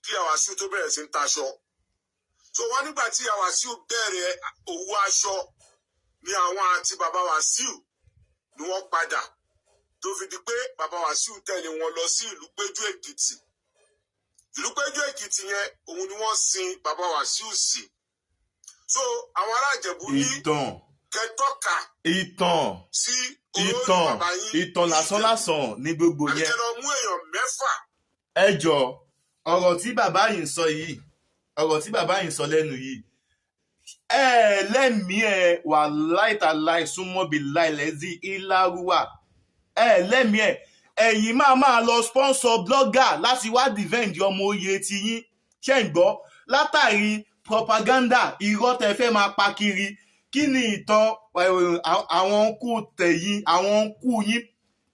kí ìyá Wasiu tó bẹ̀rẹ̀ sí ń taṣọ. So wọ́n nígbà tí ìyá Wasiu bẹ̀rẹ̀ òwò aṣọ ni àwọn àti bàbá Wasiu ni wọ́n padà tó fi di pé bàbá Wasiu tẹ̀lé wọn lọ sí ìlú Péjú Èkìtì. Ìlú Péjú Èkìtì yẹn òun ni wọ́n sin bàbá Wasiu sí. So àwọn ará Ìjẹ̀bú ní kẹtọ́ka sí olórí bàbá yín ìtàn lásán ní gbogbo yẹn. àjẹrọ mú èèyàn mẹ́fà. Ẹ jọ ọ̀rọ̀ tí bàbá yìí ń sọ yìí ọ̀rọ̀ tí bàbá yìí ń sọ lẹ́nu yìí lẹ́mìí wà láìtàláì súnmọ́ bí láìlẹ́sí ìlàrúwà lẹ́mìí ẹ̀yin máa lọ sponsor blogger láti wá defend ọmọ oyè ti yín ṣe ń gbọ́ látàrí propaganda irọ́ tẹ fẹ́ máa pa kiri. Kí ni ìtàn àwọn kú tẹ̀yìn àwọn kú yín?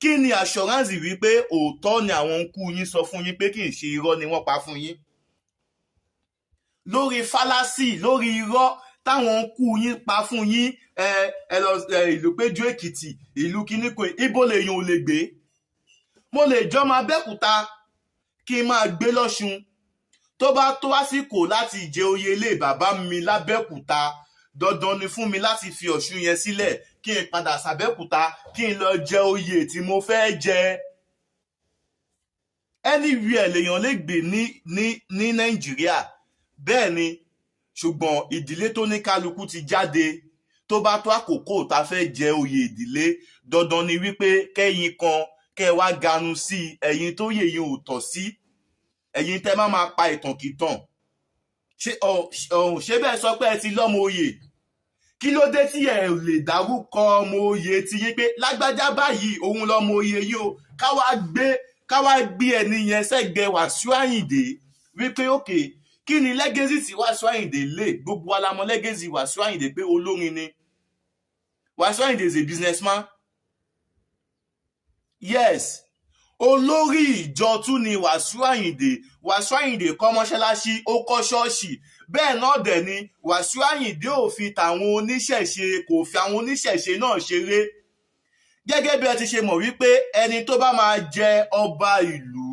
Kí ni assurance wípé òótọ́ ni àwọn kú yín sọ fún yín pé kì í ṣe irọ́ ni wọ́n pa fún yín? Lórí fallacy lórí irọ́ táwọn kú yín pa fún yín ẹ lọ ìlú Péjú Èkìtì ìlú kíníkò ibo lèyàn ò lè gbé. Mo lè jọmọ Abẹ́òkúta kí n máa gbé lọ́ṣun tó bá tó àsìkò láti jẹ oyè ilé bàbá mi lábẹ́òkúta dandan ni fún mi láti fi Ọ̀ṣun yẹn sílẹ̀ kí n padà sàbẹ́òkúta kí n lọ jẹ oyè tí mo fẹ́ jẹ. Anywhere lèèyàn lè gbé ní Nàìjíríà bẹ́ẹ̀ ni ṣùgbọ́n ìdílé tó ní kálukú ti jáde tó bá tó àkókò tá a fẹ́ jẹ oyè ìdílé dandan ni wípé kẹ́yìn kan kẹ́ wá ganu sí ẹ̀yin tó yè yín ò tọ́ sí ẹ̀yin tẹ́ máa pa ìtànkìtàn. Ṣé bẹ́ẹ̀ sọ pé ẹ ti lọ́mọ oyè? Kí ló dé tí ẹ lè dárúkọ ọmọ oyè ti yín pé lágbájá báyìí òun lọ́mọ oyè yìí o káwá gbé ẹni yẹn sẹ́gbẹ̀ẹ́ Wasiu Ayinde wípé òkè kí ni lẹ́gẹ́sì tí Wasiu Ayinde lè gbogbo wa la mọ̀ lẹ́gẹ́sì Wasiu Ayinde pé olórin ni. Wasiu Ayinde is a businessman. Yes. Olórí ìjọ tún ni Wasiu Ayinde. Wasiu Ayinde kọ́ mọ́ṣáláṣí ó kọ́ ṣọ́ọ̀ṣì bẹ́ẹ̀ náà dẹ̀ ni Wasiu Ayinde ò fi tàwọn oníṣẹ̀ṣe kò fi àwọn oníṣẹ̀ṣe náà ṣeré. Gẹ́gẹ́ bí ẹ ti ṣe mọ̀ wípé ẹni tó bá máa jẹ ọba ìlú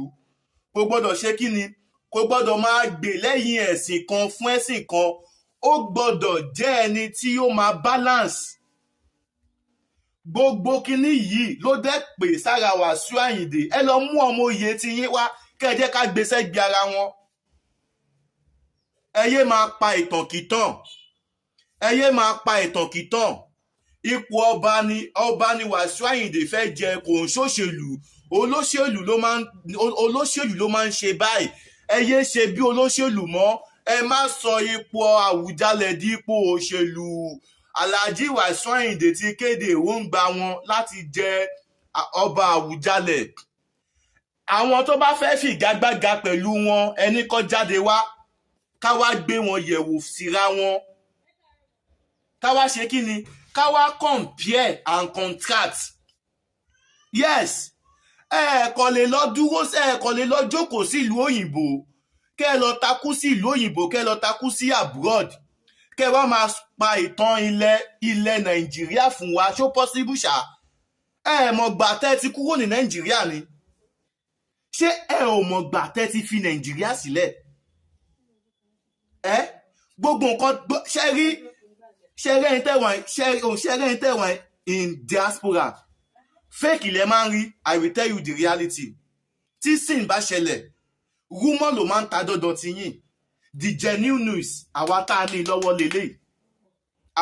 kò gbọ́dọ̀ ṣe kí ni kò gbọ́dọ̀ máa gbè lẹ́yìn ẹ̀sìn kan fún ẹ̀sìn kan ó gbọ́dọ̀ jẹ́ ẹni tí ó máa balance. Gbogbo kinní yìí ló dẹ́ pè sára Wasiu Ayinde. Ẹ lọ mú ọmọ oyè tí yín wá kẹ́ ẹ jẹ́ ká gbé sẹ́gbẹ̀ẹ́ ara wọn. Ẹ yé máa pa ìtànkìtàn. Ẹ yé máa pa ìtànkìtàn. Ipò ọba ni Wasiu Ayinde fẹ́ jẹ kò ń ṣòṣèlú. Olóṣèlú ló máa ń ṣe báyìí. Ẹ yé ṣe bí olóṣèlú mọ́. Ẹ má sọ ipò Àwùjalẹ̀ di ipò òṣèlú. Alhaji Wasiu Ayinde ti kéde èròǹgbà wọn láti jẹ ọba Àwùjalẹ̀. Àwọn tó bá fẹ́ fìgagbága pẹ̀lú wọn ẹni kó jáde wá ká wá gbé wọn yẹ̀wò síra wọn. Ká wá ṣe kí ni? Ká wá compare and contrast. Yes. Ẹ kò lè lọ dúró ẹ kò lè lọ jókòó sí ìlú òyìnbó kẹ́ ẹ lọ takú sí ìlú òyìnbó kẹ́ ẹ lọ takú sí abroad kẹ́ ẹ wá máa pa ìtàn ilẹ̀ Nàìjíríà fún wa ṣó possible ṣá? Ẹ mọ̀ gbà tẹ́ ti kúrò ní Nàìjíríà ni? Ṣé ẹ ò mọ̀ gbà tẹ́ ti fi Nàìjíríà sílẹ̀? Gbogbo nǹkan ṣẹ́rẹ́ tẹ̀wọ̀n in diaspora fake ilẹ̀ máa ń rí. I will tell you the reality. Tí sin bá ṣẹlẹ̀ rumor ló máa ń ta dandan ti yín. The genuine news àwa tá a ní lọ́wọ́ lélẹ̀.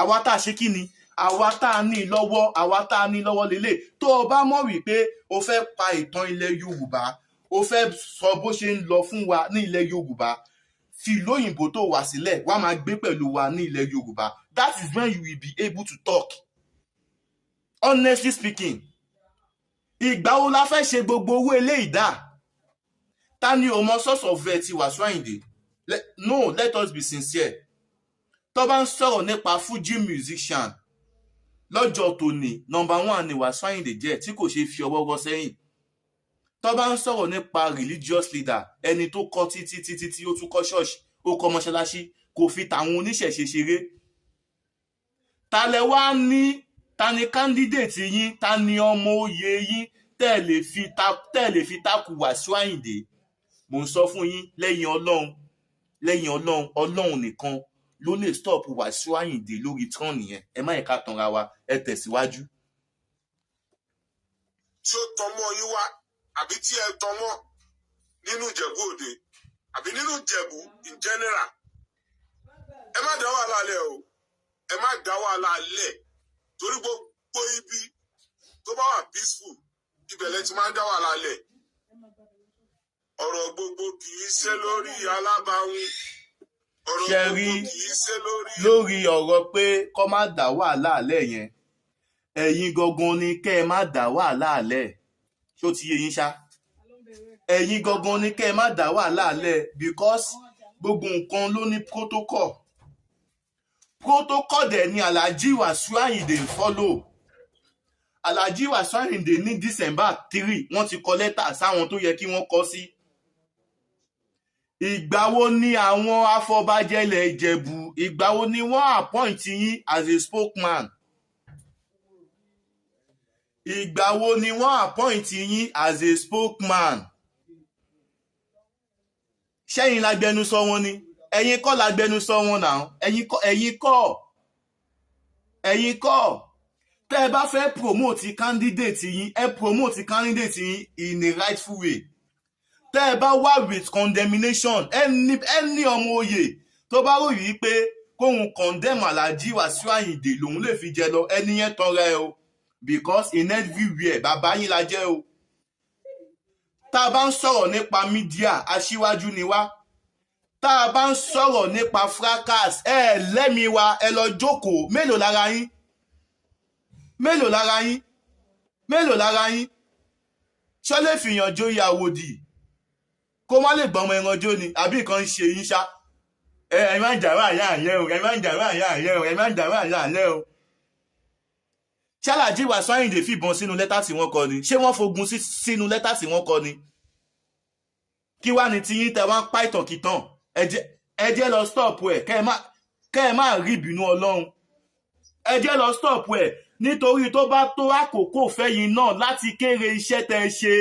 Àwa tá a ṣe kí ni? Àwa tá a ní lọ́wọ́ lélẹ̀. Tó o bá mọ̀ wípé o fẹ́ pa ìtàn ilẹ̀ Yorùbá o fẹ́ sọ bó ṣe ń lọ fún wa ní ilẹ̀ Yorùbá fi lóyìnbó tó wà sílẹ̀ wá máa gbé pẹ̀lú wa ní ilẹ̀ Yorùbá. That is when you will be able to talk. honestly speaking ìgbà wo la fẹ́ ṣe gbogbo owó eléyìí dà? Ta ni o mọ source of vet ti Wasiu Ayinde? No, let us be sincere. Tó bá ń sọ̀rọ̀ nípa Fuji musician lọ́jọ́ tòní number 1 ni Wasiu Ayinde jẹ́ tí kò ṣe fi ọwọ́ rọ́ sẹ́yìn. Tó bá ń sọ̀rọ̀ nípa religious leader ẹni tó kọ́ títí ó tún kọ́ ṣọ́ọ̀ṣì ó kọ́ mọ́ṣáláṣí kò fi tàwọn oníṣẹ̀ṣe ṣeré. Ta lẹ wá ní ta ni candidate yín ta ni ọmọ oyè yín tẹ́ lè fi takù Wasiu Ayinde? Mo ń sọ fún yín lẹ́yìn Ọlọ́run nìkan ló lè stop Wasiu Ayinde lórí throne yẹn. Ẹ má yẹ ká tanra wa, ẹ tẹ̀síwájú. Tí ó tọmọ yín wá àbí tí ẹ tọmọ nínú Ìjẹ̀bú Òde àbí nínú Ìjẹ̀bú in general, ẹ má dá wàhálà lẹ̀ o, ẹ má dá wàhálà lẹ̀ torí gbogbo ibi tó bá wà peaceful ibẹ̀ lẹ ti máa ń dá wàhálà lẹ̀. Ọ̀rọ̀ gbogbo kì í ṣe lórí alábàáhùn. Ṣe rí lórí ọ̀rọ̀ pé kó má dá wàhálà lẹ̀ yẹn, ẹ̀yin gangan ni kẹ́ ẹ má dá wàhálà lẹ̀. Ṣó ti yé yín ṣá? Ẹ̀yin gangan ni kẹ́ ẹ má dá wàhálà lẹ̀ because gbogbo nǹkan ló ní protocol. Protocol dẹ̀ ni Alhaji Wasiu Ayinde ń follow. Alhaji Wasiu Ayinde ní December 3 wọ́n ti kọ lẹ́tà sáwọn tó yẹ kí wọ́n kọ sí. Ìgbà wo ni àwọn afọbajẹlẹ̀ Ìjẹ̀bú ìgbà wo ni wọ́n appoint yín as a spokesman? Ìgbà wo ni wọ́n appoint yín as a spokesman? Ṣẹ́yìn lágbẹnusọ wọn ni? Ẹ̀yin kọ́ lágbẹnusọ wọn náà. Ẹ̀yin kọ́. Tẹ́ ẹ bá fẹ́ promote candidate yín, ẹ promote candidate yín in a rightful way. Tẹ́ ẹ bá wá with condemnation, ẹni ọmọ oyè tó bá rò yìí pé kóhun condemn Alhaji Wasiu Ayinde lòun lè fi jẹ lọ, ẹni yẹn tọrọ ẹ o, because in everywhere bàbá yín la jẹ́ o. Tá a bá ń sọ̀rọ̀ nípa mídíà aṣíwájú ni wá. Tá a bá ń sọ̀rọ̀ nípa fracas lẹ́mìí wa ẹ lọ jókòó. Mélòó lára yín ṣó lè fìyàn jóyè àwòdì kó má lè gbọmọ ẹran jó ni àbí nǹkan ń ṣe yín ṣá? Ẹ má ń jàrá àyà àyẹ́ o. Ṣé Alhaji Wasiu Ayinde fìbọn sínú lẹ́tà tí wọ́n kọ ni? Ṣé wọ́n fogun sínú lẹ́tà tí wọ́n kọ ni? Kí wá ní tiyín tẹ wá ń pa ìtànkìtàn? Ẹ jẹ́ lọ stop ẹ̀ kẹ́ ẹ má rí ìbínú Ọlọ́run. Ẹ jẹ́ lọ stop ẹ̀ nítorí tó bá tó àkókò fẹ́yìn náà láti kéré iṣẹ́ tẹ́ ẹ ṣe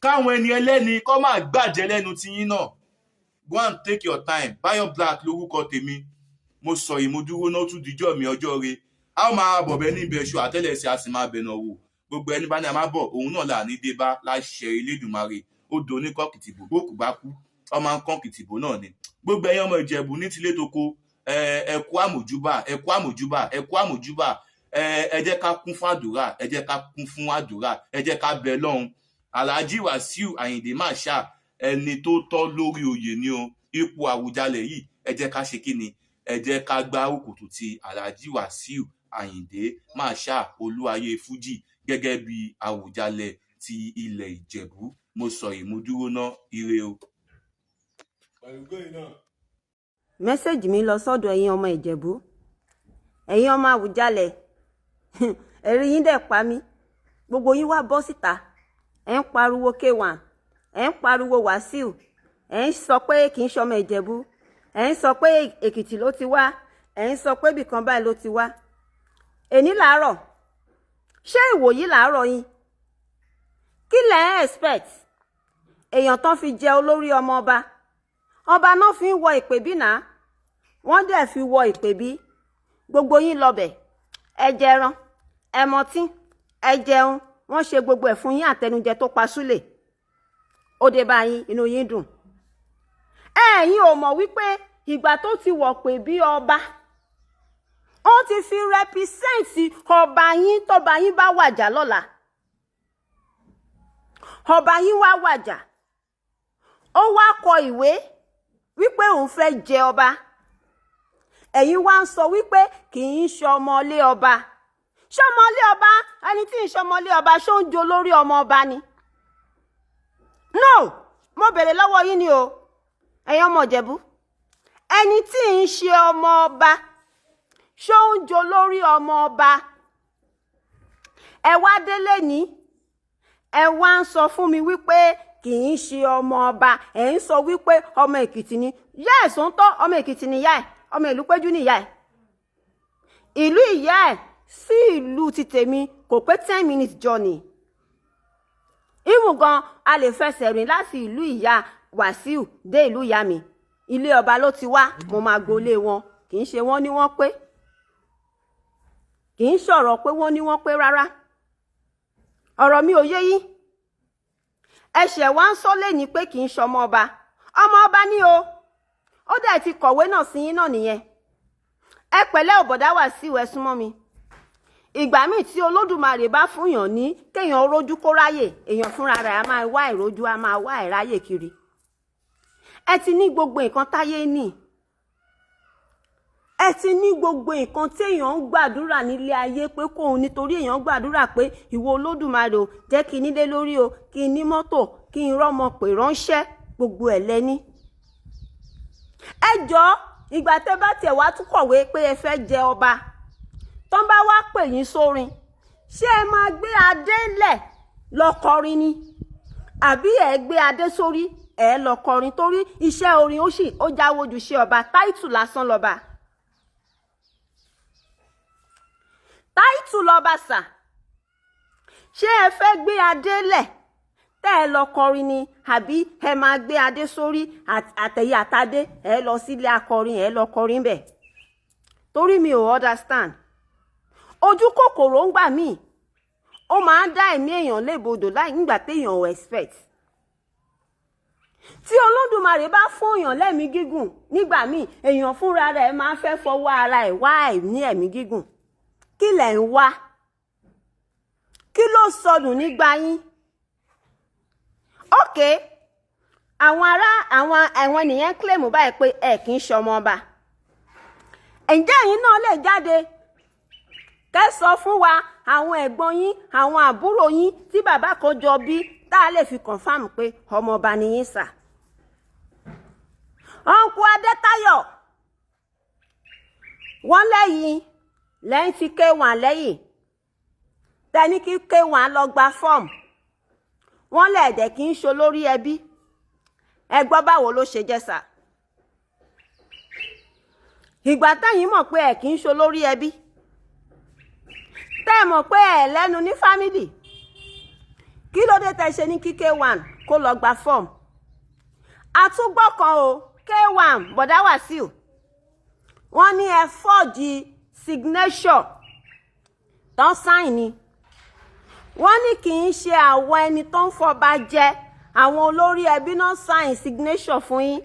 káwọn ẹni ẹlẹ́ni kó má gbàjẹ́ lẹ́nu tiyín náà. Go and take your time. Bayo Black lórúkọ tèmi. Mo sọ ìmúdúró náà tún díjọ́ mi ọjọ́ re. A ó máa bọ̀bẹ̀ ní ibẹ̀ ṣù àtẹ́lẹsẹ̀ a sì máa bẹ̀nà wò. Gbogbo ẹni bá ní a máa bọ̀ òun náà là ní dé bá láṣẹ Elédùmarè. Ó do ní kọ́ kìtìbò bókù bá kú. Ọmọ ń kọ́ kìtìbò náà ni. Gbogbo ẹ̀yin ọmọ Ìjẹ̀bú ní tilé toko ẹ kú àmójúbà. Ẹ jẹ́ ká kún fún àdúrà, ẹ jẹ́ ká bẹ lọ́hùn. Alhaji Wasiu Ayinde Marshal ẹni tó tọ́ lórí oyè ni o. Ipò Àwùjalẹ̀ yìí ẹ jẹ́ ká ṣe kí ni? Ẹ jẹ́ ká gbá òkùtù ti Alhaji Wasiu Ayinde Marshal Olúwayé Fújì gẹ́gẹ́ bí Àwùjalẹ̀ ti ilẹ̀ Ìjẹ̀bú. Mo sọ ìmúdúró náà ire o. Mẹ́sẹ̀jì mi lọ sọ́dọ̀ ẹ̀yin ọmọ Ìjẹ̀bú, ẹ̀yin ọmọ Àwùjalẹ̀. Ẹ̀rí yín dẹ̀ pa mí. Gbogbo yín wá bọ́ síta. Ẹ ń pariwo K1, ẹ ń pariwo Wasiu, ẹ ń sọ pé kì í ṣọmọ Ìjẹ̀bú, ẹ ń sọ pé Èkìtì ló ti wá, ẹ ń sọ pé ibìkan báyìí ló ti wá. Èní làárọ̀, ṣé ìwòyí làárọ̀ yín? Kí lẹ̀ ń expect? Èèyàn tán fi jẹ olórí ọmọ ọba náà fi ń wọ ìpèbí náà, wọ́n dẹ̀ fi wọ ìpèbí. Gbogbo yín lọbẹ̀, ẹ jẹran, ẹ mọtí, ẹ jẹun, wọ́n ṣe gbogbo ẹ̀ fún yín àtẹnujẹ tó pa súlè. Ó dé bá yín, inú yín dùn. Ẹ̀yin ò mọ̀ wípé ìgbà tó ti wọ̀ pé bí ọba, ó ti fi represent ọba yín tọ́ba yín bá wàjà lọ́la. Ọba yín wá wàjà, ó wá kọ ìwé wípé òun fẹ́ jẹ ọba. Ẹ̀yin wá ń sọ wípé kì í ṣe ọmọlé ọba, ṣọmọlé ọba ẹni tí ń ṣọmọlé ọba ṣó ń jo lórí ọmọ ọba ni? No, mo bèrè lọ́wọ́ yín ni o, ẹ̀yin ọmọ Ìjẹ̀bú. Ẹni tí ń ṣe ọmọ ọba ṣó ń jo lórí ọmọ ọba? Ẹ wá délé ní ẹ wá ń sọ fún mi wípé kì í ṣe ọmọ ọba, ẹ ń sọ wípé ọmọ Èkìtì ni. Yes, ó ń tọ́, ọmọ Èkìtì ni ìyá ẹ̀, ọmọ ìlú Péjú ni ìyá ẹ̀. Ìlú ìyá ẹ̀ sí ìlú ti tèmi kò pé 10 minutes journey. Even gan a lè fẹsẹ̀ rìn láti ìlú ìyá Wàsíù dé ìlú ìyá mi. Ilé ọba ló ti wá, mo máa gbolé wọn. Kì í ṣe wọ́n ní wọ́n pé. Kì í ṣọ̀rọ̀ pé wọ́n ní wọ́n pé rárá. Ọ̀rọ̀ mi ò yé yín. Ẹ̀ṣẹ̀ wá ń sọ lẹ́ni pé kì í ṣọmọ ọba. Ọmọ ọba ni o. Ó dẹ̀ ti kọ̀wé náà sí yín náà nìyẹn. Ẹ pẹ̀lẹ́ ò bọ̀dá Wàsíù, ẹ súnmọ́ mi. Ìgbà míì tí Olódùmarè bá fúnyàn ní kéèyàn rójú kó ráyè, èèyàn fúnra rẹ̀ á máa wá ìrójú, á máa wá ìráyè kiri. Ẹ ti ní gbogbo nǹkan táyé ní. Ẹ ti ní gbogbo nǹkan téèyàn ń gbàdúrà nílé ayé pé kóun, nítorí èèyàn gbàdúrà pé ìwọ Olódùmarè o, jẹ́ kí n nílé lórí o, kí n ní mọ́tò, kí n rọ́mọ pè ránṣẹ́, gbogbo ẹ̀ lẹ́ní. Ẹ jọ̀ọ́, ìgbà tẹ́ bá tiẹ̀ wá tún kọ̀wé pé ẹ fẹ́ jẹ ọba, tọ́n bá wá pè yín sórin, ṣé ẹ máa gbé adé lẹ̀ lọ kọrin ni? Àbí ẹ gbé adé sórí ẹ lọ kọrin? Torí iṣẹ́ orin ó jáwó ju iṣẹ́ ọba, táìtù lásán lọ́ba. Táìtù lọ́ba sà. Ṣé ẹ fẹ́ gbé adé lẹ̀ tẹ́ ẹ lọ kọrin ni? Àbí ẹ máa gbé adé sórí àtẹ̀yẹ àtadé ẹ lọ sílé akọrin ẹ lọ kọrin bẹ̀? Torí mi ò understand. Ojú kòkòrò ń gbà míì, ó máa ń dá ẹ̀mí èèyàn légbodò láì nígbà téèyàn ò expect. Tí Olódùmarè bá fún èèyàn lẹ́mí gígùn, nígbà míì èèyàn fúnra rẹ̀ máa ń fẹ́ fọwọ́ ara ẹ̀ wá ní ẹ̀mí gígùn. Kí lẹ̀ ń wá? Kí ló sọnù nígbà yín? Okay, àwọn nìyẹn claim báyìí pé ẹ kì í ṣọmọ ọba. Ǹjẹ́ ẹ̀yin náà lè jáde kẹ́ sọ fún wa àwọn ẹ̀gbọ́n yín, àwọn àbúrò yín tí bàbá kan jọ bí, tá a lè fi confirm pé ọmọ ọba ni yín sà? Ọ̀nkú Adétáyọ̀, wọ́n lẹ́yìn tí K1 lẹ́yìn tẹ́ni kí K1 lọ gba fọ́ọ̀mù, wọ́n lẹ̀ẹ̀dẹ̀ kì í ṣe olórí ẹbí. Ẹ gbọ́ báwo ló ṣe jẹ́ sà? Ìgbà tẹ́yìn mọ̀ pé ẹ kì í ṣe olórí ẹbí, tẹ́ ẹ mọ̀ pé ẹ lẹ́nu ní fámìlì, kí ló dé tẹ́ ṣe ní kí K1 kó lọ gba fọ́ọ̀mù? Àtúgbọ́ kan o, K1 bọ̀dá Wàsíù, wọ́n ní ẹ fọ́ọ̀jì signature tán sáìn ni. Wọ́n ní kì í ṣe àwọn ẹni tó ń fọba jẹ, àwọn olórí ẹbí náà sáìn signature fún yín.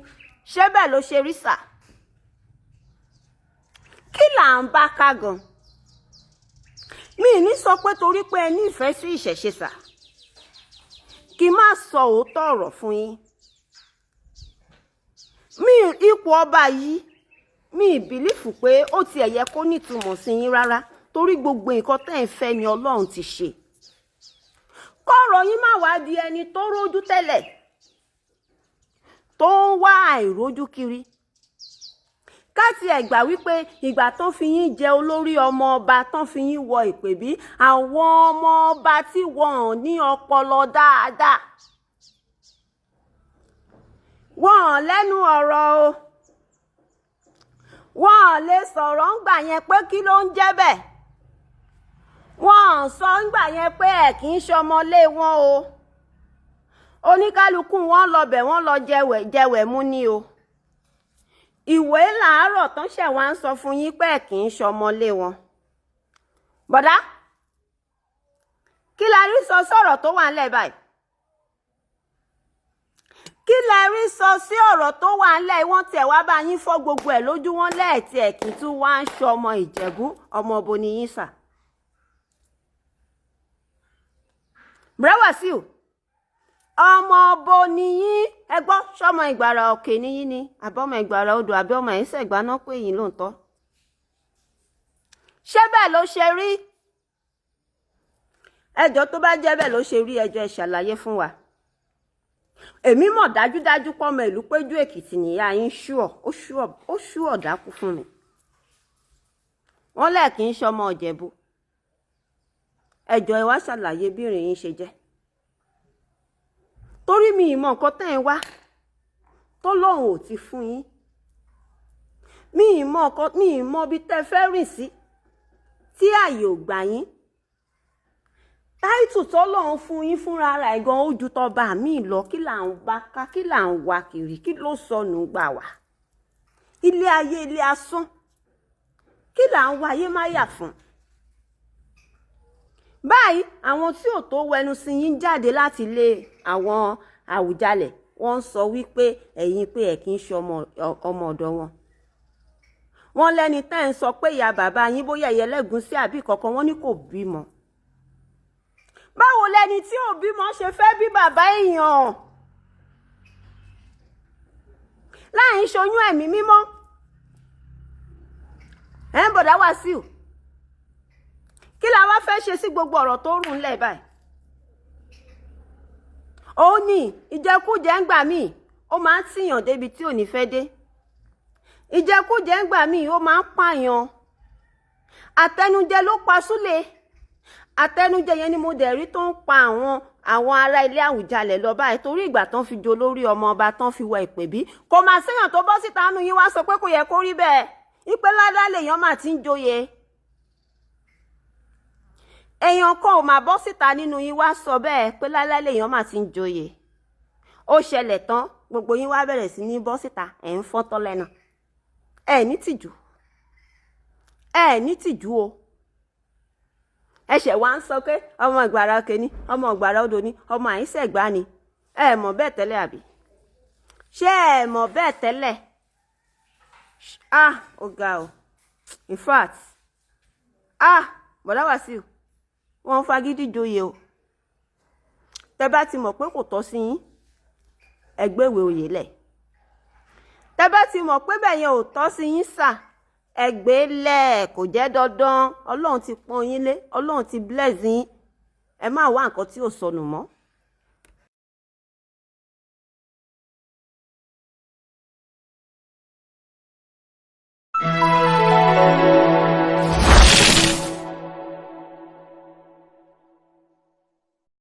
Ṣé bẹ́ẹ̀ ló ṣe rí sà? Kí là ń bá ká gan? Mi ní sọ pé torí pé ẹ ní ìfẹ́ sí ìṣẹ̀ṣe sà, kí má sọ òótọ́ ọ̀rọ̀ fún yín. Ipò ọba yìí, mi bìlífù pé ó tiẹ̀ yẹ kó nítumọ̀ sí yín rárá, torí gbogbo nǹkan tẹ́ ẹ̀ ń fẹ́ ni Ọlọ́run ti ṣe. Kọ́rọ̀ yín má wá di ẹni tó rójú tẹ́lẹ̀, tó ń wá àìrójú kiri. Ká tiẹ̀ gbà wípé ìgbà tán fi yín jẹ olórí ọmọ ọba, tán fi yín wọ ìpèbí, àwọn ọmọ ọba tí wọ́n ní ọpọlọ dáadáa, wọ́n lẹ́nu ọ̀rọ̀ o, wọ́n lè sọ̀rọ̀ ńgbà yẹn pé kí ló ń jẹ́ bẹ́ẹ̀. Wọ́n sọ ńgbà yẹn pé ẹ kì í ṣọmọlé wọn o. Oníkálukú wọn lọ bẹ̀ wọ́n lọ jẹwẹ̀ mú ni o. Ìwé làárọ̀ tán ṣẹ̀ wá ń sọ fún yín pé ẹ kì í ṣọmọlé wọn. Bọ̀dá, kí la rí sọ sọ̀rọ̀ tó wà ńlẹ̀ báyìí? Kí lẹ rí sọ sí ọ̀rọ̀ tó wà ńlẹ̀? Wọ́n tẹ̀ wá bá yín fọ́ gbogbo ẹ̀ lójú, wọn lẹ́ẹ̀tì ẹ̀ kì í tún wá ń ṣọ ọmọ Ìjẹ̀bú, ọmọ ọbọ ni yín sà. Bùrẹ́ Wàsíù, ọmọ ọbọ ni yín. Ẹ gbọ́, ṣọmọ Ìgbàrà Òkè ni yín ni àbọ̀mọ Ìgbàrà Odò àbí ọmọ Ẹ̀sẹ̀gbá náà pé yín lóòótọ́? Ṣé bẹ́ẹ̀ ló ṣe rí? ẹjọ́ tó bá jẹ́ bẹ́ẹ̀ ló ṣe rí ẹjọ́ ẹ ṣàlàyé fún wa. Èmi mọ̀ dájúdájú pọ́mọ ìlú Péjú Èkìtì nìyá yín ó ṣúọ̀ dákú fún mi. Wọ́n lẹ́ẹ̀kì ń ṣọmọ Ìjẹ̀bú. Ẹjọ́ ẹ wá ṣàlàyé bí ìrìn yín ṣe jẹ́. Torí mi ìmọ̀ nǹkan tẹ́ ẹ wá tó lóhùn ò ti fún yín. Mi ìmọ̀ bí tẹ́ fẹ́ rìn sí tí ààyè ò gbà yín. Táìtù tó lóhùn fún yín fúnra ara ẹ̀ gan ojú tọba mi lọ, kí là ń bá ká, kí là ń wá kiri, kí ló sọnù gbà wá. Ilé ayé ilé asán, kí là ń wáyé má yà fún. Báyìí àwọn tí ò tó wẹnu sí yín jáde láti ilé àwọn Àwùjalẹ̀, wọ́n ń sọ wípé ẹ̀yin pé ẹ̀ kì í ṣe ọmọ ọ̀dọ̀ wọn. Wọ́n lẹ́ni tẹ́ ń sọ pé ìyá bàbá yín bóyá ẹ̀yẹ lẹ́gùnsí àbí kankan, wọ́n ní kò bímọ. Báwo lẹni tí ò bímọ ṣe fẹ́ bí bàbá èèyàn? Láì ń ṣoyún ẹ̀mí mímọ́. Ẹ̀ ń bọ̀dá Wàsíù. Kí la wá fẹ́ ṣe sí gbogbo ọ̀rọ̀ tó rùn lẹ̀ báyìí? Ó ní ìjẹkújẹ ń gbà míì, ó máa ń tìyàn débi tí ò ní fẹ́ dé. Ìjẹkújẹ ń gbà míì, ó máa ń pààyàn. Àtẹnujẹ ló pa Súlè. Àtẹnujẹ yẹn ni mo dẹ̀ rí tó ń pa àwọn ará ilé Àwùjalẹ̀ lọ báyìí, torí ìgbà tán fi dolórí ọmọ ọba tán fi wọ ìpèbí. Kò máa séèyàn tó bọ́ síta nù yín wá sọ pé kò yẹ kó rí bẹ́ẹ̀. Ìpè ládá lèèyàn máa ti ń joyè. Èèyàn kan ò máa bọ́ síta nínú yín wá sọ bẹ́ẹ̀ pé lálẹ́ lèèyàn máa ti ń joyè. Ó ṣẹlẹ̀ tán, gbogbo yín wá bẹ̀rẹ̀ sí ní bọ́ síta, ẹ̀ ń fọ́tọ́ lẹ́nu. Ẹ ní tìjú. Ẹ ní tìjú o. Ẹ̀ṣẹ̀ wá ń sọ pé ọmọ Ìgbàrà Òkè ni, ọmọ Ìgbàrà Odò ni, ọmọ Àyínsẹ̀gbá ni. Ẹ mọ̀ bẹ́ẹ̀ tẹ́lẹ̀ àbí? Ṣé ẹ mọ̀ bẹ́ẹ̀ tẹ́lẹ̀? Ó ga o. In fact, bọ̀dá Wàsíù, wọ́n ń fagídí joyè o. Tẹ́ bá ti mọ̀ pé kò tọ́ sí yín, ẹ gbéwèé oyè lẹ̀. Tẹ́ bá ti mọ̀ pé bẹ́ẹ̀ yẹn ò tọ́ sí yín sà, ẹ gbé lẹ̀, kò jẹ́ dandan. Ọlọ́run ti pọ́n yín lé, Ọlọ́run ti bless yín. Ẹ má wá nǹkan tí ò sọnù mọ́.